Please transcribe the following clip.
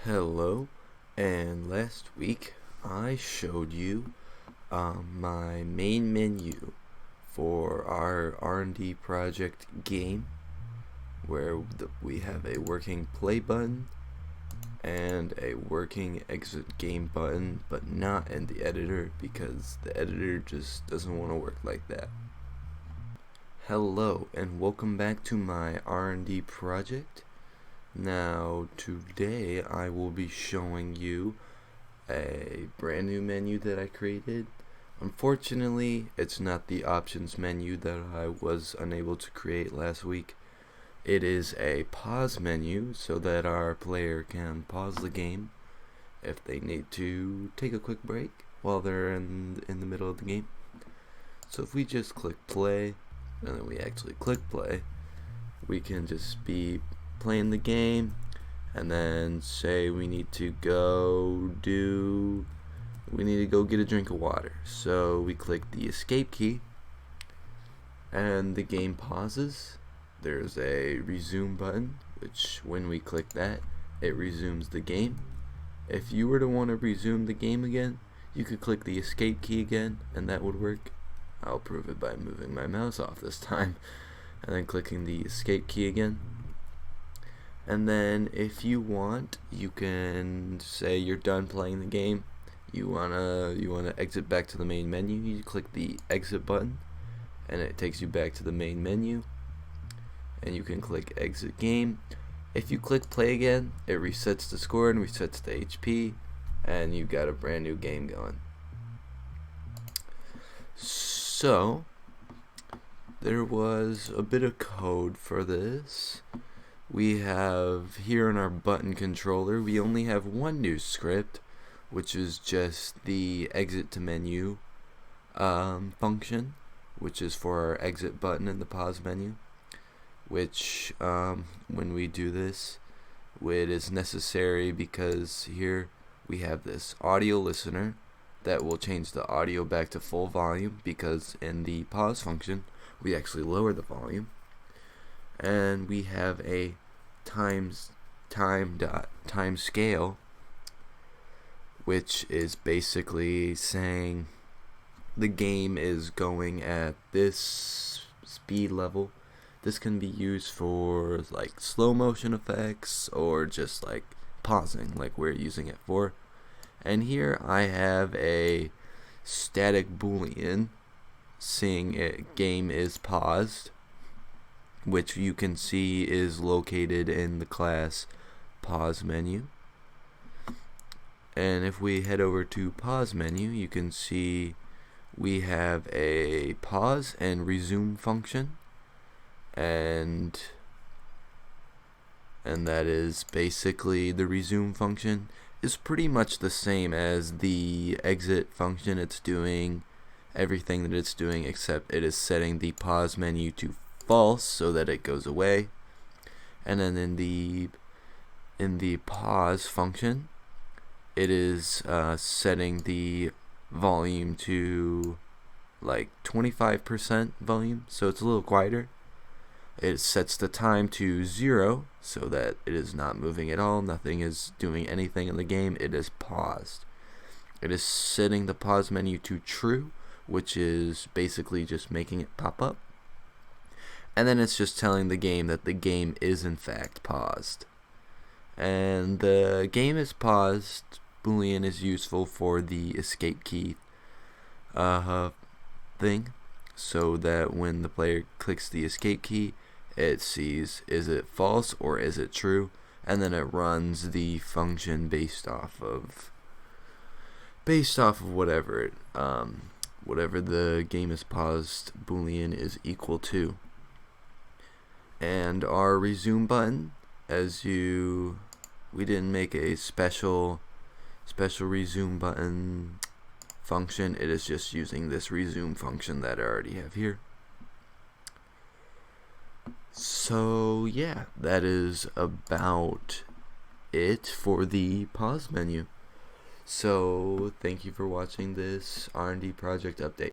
Hello, and last week I showed you my main menu for our R&D project game, where we have a working play button and a working exit game button, but not in the editor because the editor just doesn't want to work like that. Hello, and welcome back to my R&D project. Now, today I will be showing you a brand new menu that I created. Unfortunately, it's not the options menu that I was unable to create last week. It is a pause menu so that our player can pause the game if they need to take a quick break while they're in the middle of the game. So if we just click play, and then we actually click play, we can just be playing the game, and then say we need to go get a drink of water. So we click the escape key and the game pauses. There's a resume button, which when we click that, it resumes the game. If you were to want to resume the game again, you could click the escape key again, and that would work. I'll prove it by moving my mouse off this time and then clicking the escape key again. And then if you want, you can say you're done playing the game. You wanna exit back to the main menu. You click the exit button, and it takes you back to the main menu. And you can click exit game. If you click play again, it resets the score and resets the HP, and you've got a brand new game going. So there was a bit of code for this. We have here in our button controller, we only have one new script, which is just the exit to menu function, which is for our exit button in the pause menu, which when we do this, it is necessary because here we have this audio listener that will change the audio back to full volume, because in the pause function we actually lower the volume. And we have a time scale, which is basically saying the game is going at this speed level. This can be used for like slow motion effects or just like pausing, like we're using it for. And here I have a static boolean saying game is paused, which you can see is located in the class pause menu. And if we head over to pause menu, you can see we have a pause and resume function, and that is basically the resume function is pretty much the same as the exit function. It's doing everything that it's doing, except it is setting the pause menu to false so that it goes away. And then in the pause function, it is setting the volume to like 25% volume, so it's a little quieter. It sets the time to 0 so that it is not moving at all. Nothing is doing anything in the game. It is paused. It is setting the pause menu to true, which is basically just making it pop up. And then it's just telling the game that the game is in fact paused. And the game is paused boolean is useful for the escape key thing, so that when the player clicks the escape key, it sees is it false or is it true, and then it runs the function based off of whatever the game is paused boolean is equal to. And our resume button, we didn't make a special resume button function. It is just using this resume function that I already have here. So yeah, that is about it for the pause menu. So thank you for watching this R&D project update.